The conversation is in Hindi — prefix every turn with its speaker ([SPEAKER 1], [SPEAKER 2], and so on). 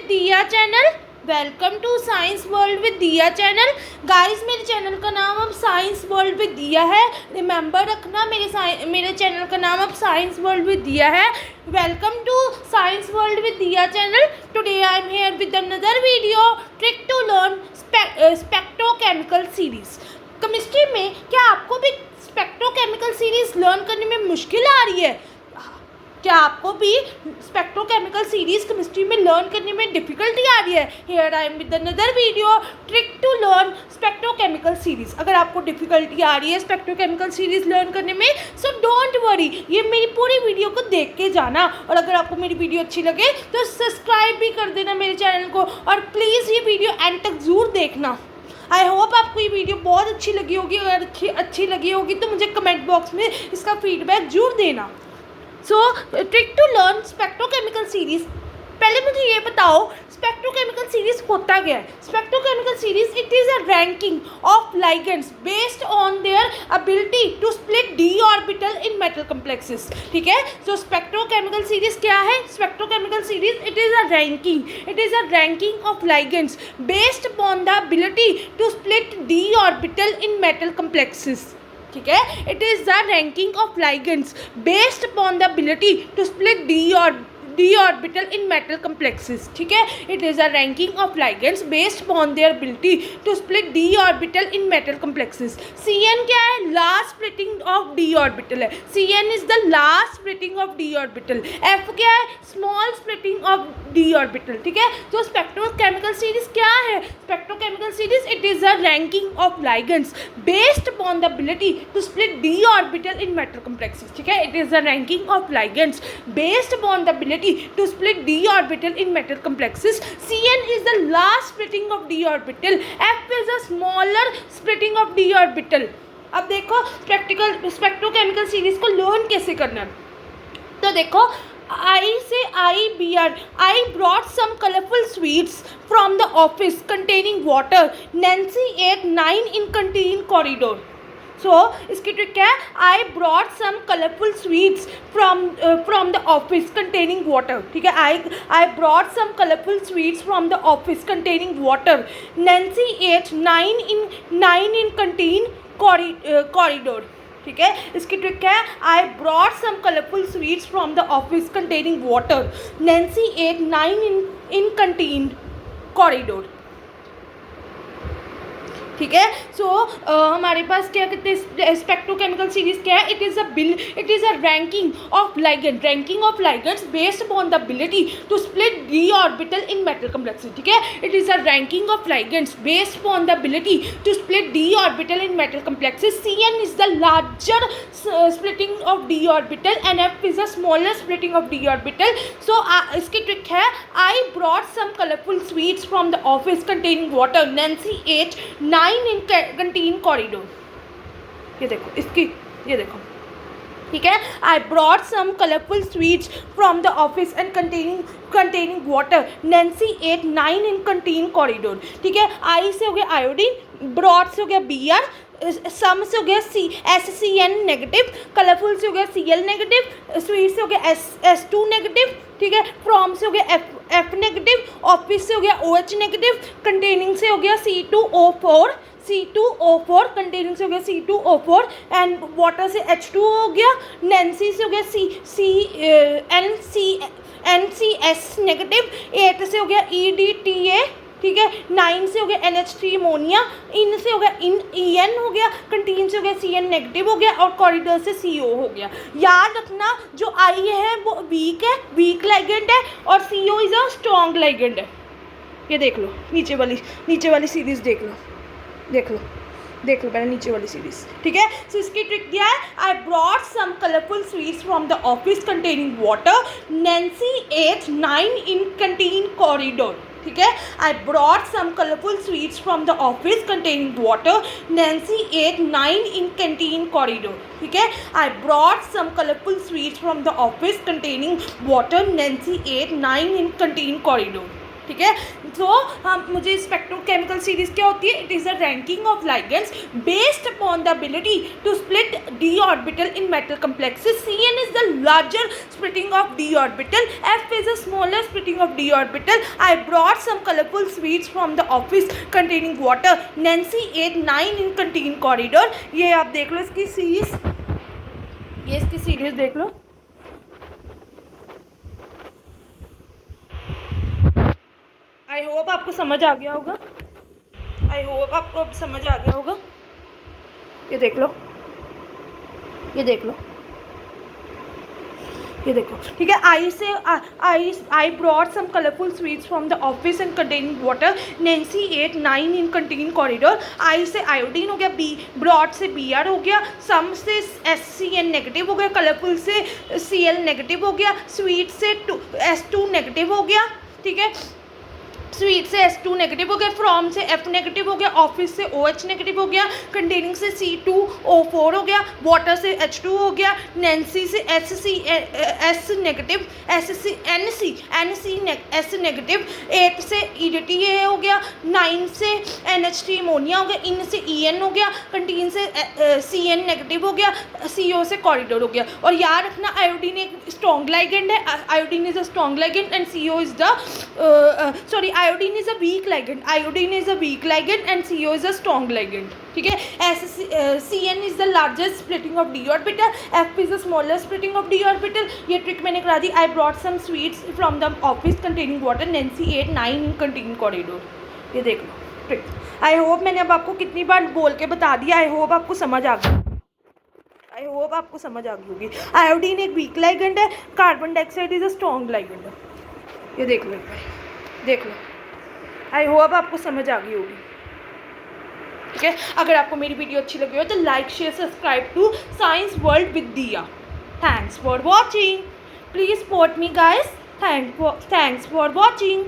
[SPEAKER 1] With Diya channel. Welcome to science world with Diya channel. Guys मेरे चैनल का नाम अब साइंस वर्ल्ड विद दिया है। रिमेंबर रखना, मेरे चैनल का नाम अब साइंस वर्ल्ड विद दिया है। Welcome to science world with Diya channel. Today I am here with another video trick to learn spectrochemical series. Chemistry में क्या आपको भी स्पेक्ट्रोकेमिकल सीरीज लर्न करने में मुश्किल आ रही है? क्या आपको भी स्पेक्ट्रोकेमिकल सीरीज केमिस्ट्री में लर्न करने में डिफिकल्टी आ रही है? Here I am with another video trick to learn spectrochemical series. अगर आपको डिफिकल्टी आ रही है स्पेक्ट्रोकेमिकल सीरीज लर्न करने में, सो डोंट वरी, ये मेरी पूरी वीडियो को देख के जाना। और अगर आपको मेरी वीडियो अच्छी लगे तो सब्सक्राइब भी कर देना मेरे चैनल को, और प्लीज़ ये वीडियो एंड तक ज़रूर देखना। आई होप आपको ये वीडियो बहुत अच्छी लगी होगी। अगर अच्छी लगी होगी तो मुझे कमेंट बॉक्स में इसका फीडबैक जरूर देना। So trick to learn spectrochemical series. पहले मुझे ये बताओ स्पेक्ट्रोकेमिकल सीरीज होता क्या है? Spectrochemical series it is a ranking of ligands based on their ability to split D orbital in metal complexes. ठीक है, तो स्पेक्ट्रोकेमिकल सीरीज क्या है? Spectrochemical series it is a ranking of ligands based upon the ability to split D orbital in metal complexes. ठीक है, it is the ranking of ligands based upon the ability to split D orbital in metal complexes. ठीक है, it is a ranking of ligands based upon their ability to split D orbital in metal complexes. CN क्या है? Last splitting of D orbital है। CN is the last splitting of D orbital. F क्या है? Small splitting of D orbital. ठीक है, तो स्पेक्ट्रोकेमिकल सीरीज क्या है? Spectrochemical series it is a ranking of ligands based upon the ability to split D orbital in metal complexes. ठीक है, it is a ranking of ligands based upon the ability to split d orbital in metal complexes. CN is the last splitting of d orbital. F is a smaller splitting of d orbital. अब देखो स्पेक्ट्रोकेमिकल सीरीज को लर्न कैसे करना है। तो देखो I से IBR. I brought some colorful sweets from the office containing water. Nancy ate 9 in canteen corridor. सो इसकी ट्रिक क्या है? I brought some colourful sweets from the office containing water. ठीक है, I brought some colourful sweets from the office containing water. Nancy at 9 in canteen corridor. ठीक है, इसकी ट्रिक क्या है? I brought some colourful sweets from the office containing water. Nancy at 9 in canteen corridor. ठीक है, सो हमारे पास क्या कहते हैं स्पेक्ट्रोकेमिकल सीरीज क्या है? It is a ranking of ligands based upon the ability to split D orbital in metal complexes. ठीक है, it is a ranking of ligands based upon the ability to split D orbital in metal complexes. CN is the larger splitting of D orbital and F is a smaller splitting of D orbital. So इसकी ट्रिक है I brought some colourful sweets from the office containing water. Nancy at 9 in canteen corridor. ये देखो ठीक है, I brought some colourful sweets from the office and containing water. Nancy at 9 in canteen corridor. ठीक है, आई से हो गया आयोडीन, ब्रॉड से हो गया BR, सम से हो गया SCN नेगेटिव, कलरफुल से हो गया Cl नेगेटिव, स्वीट से हो गया S2 नेगेटिव। ठीक है, फ्रॉम से हो गया F नेगेटिव, ऑफिस से हो गया OH नेगेटिव, कंटेनिंग से हो गया C2O4, कंटेनिंग से हो गया C2O4 एंड वाटर से H2 हो गया। नैन्सी से हो गया NCS नेगेटिव, 8 से हो गया EDTA। ठीक है, 9 से हो गया NH3 अमोनिया, इन से हो गया EN हो गया, कंटीन से हो गया CN नेगेटिव हो गया, और कॉरिडोर से CO हो गया। याद रखना जो I है वो वीक लाइगेंड है, और CO is a strong ligand है। ये देख लो नीचे वाली सीरीज देख लो पहले नीचे वाली सीरीज। ठीक है, सो इसकी ट्रिक क्या है? I brought some colourful sweets from the office containing water. Nancy at 9 in canteen corridor. ठीक है, I brought some colourful sweets from the office containing water. Nancy at 9 in canteen corridor. ठीक है, I brought some colourful sweets from the office containing water. Nancy at 9 in canteen corridor. ठीक है। तो हम मुझे स्पेक्ट्रोकेमिकल सीरीज क्या होती है? It is a ranking of ligands based upon the ability to split D orbital in metal complexes. Cn is the larger splitting of d orbital. F is a smaller splitting of d orbital. I brought some colorful sweets from the office containing water. Nancy ate 9 in canteen corridor. ये आप देख लो इसकी सीरीज, ये इसकी सीरीज देख लो। आई होप आपको समझ आ गया होगा, आई होप आपको अब समझ आ गया होगा। ये देख लो, ये देख लो, ये देखो, ठीक है। I brought some colourful sweets from the office and containing water. Nancy at 9 in containing corridor. I से आयोडीन हो गया, बी ब्रॉड से बी आर हो गया, सम से SCN नेगेटिव हो गया, कलरफुल से Cl नेगेटिव हो गया, स्वीट से S2 नेगेटिव हो गया, ठीक है। स्वीट से S2 नेगेटिव हो गया, फ्रॉम से F नेगेटिव हो गया, ऑफिस से OH नेगेटिव हो गया, कंटेनिंग से C2O4 हो गया, वाटर से H2 हो गया, नैन्सी से S नेगेटिव, NC नेगेटिव, 8 से EDTA हो गया, 9 से NH3 अमोनिया हो गया, इन से EN हो गया, कंटीन से CN नेगेटिव हो गया, CO से कॉरिडोर हो गया। और याद रखना आयोडीन एक स्ट्रॉन्ग लाइगेंड है, iodine is a strong ligand and CO is the iodine is a weak ligand, iodine is a weak ligand and CO is a strong ligand, ठीक है। CN is the largest splitting of d orbital, F is the smallest splitting of d orbital। ये ट्रिक मैंने करा दी। I brought some sweets from the office containing water, Nancy ate 9 in containing corridor। ये देख लो ट्रिक। आई होप मैंने अब आपको कितनी बार बोल के बता दिया, आई होप आपको समझ आ गई, आई होप आपको समझ आ गई होगी। आयोडीन एक वीक लाइगेंड है, carbon dioxide is a strong ligand है। ये देख लो एक बार, देख लो, आई होप आपको समझ आ गई होगी, ठीक है। अगर आपको मेरी वीडियो अच्छी लगी हो तो like share subscribe to science world with Diya. Thanks for watching, please support me guys, thanks for watching.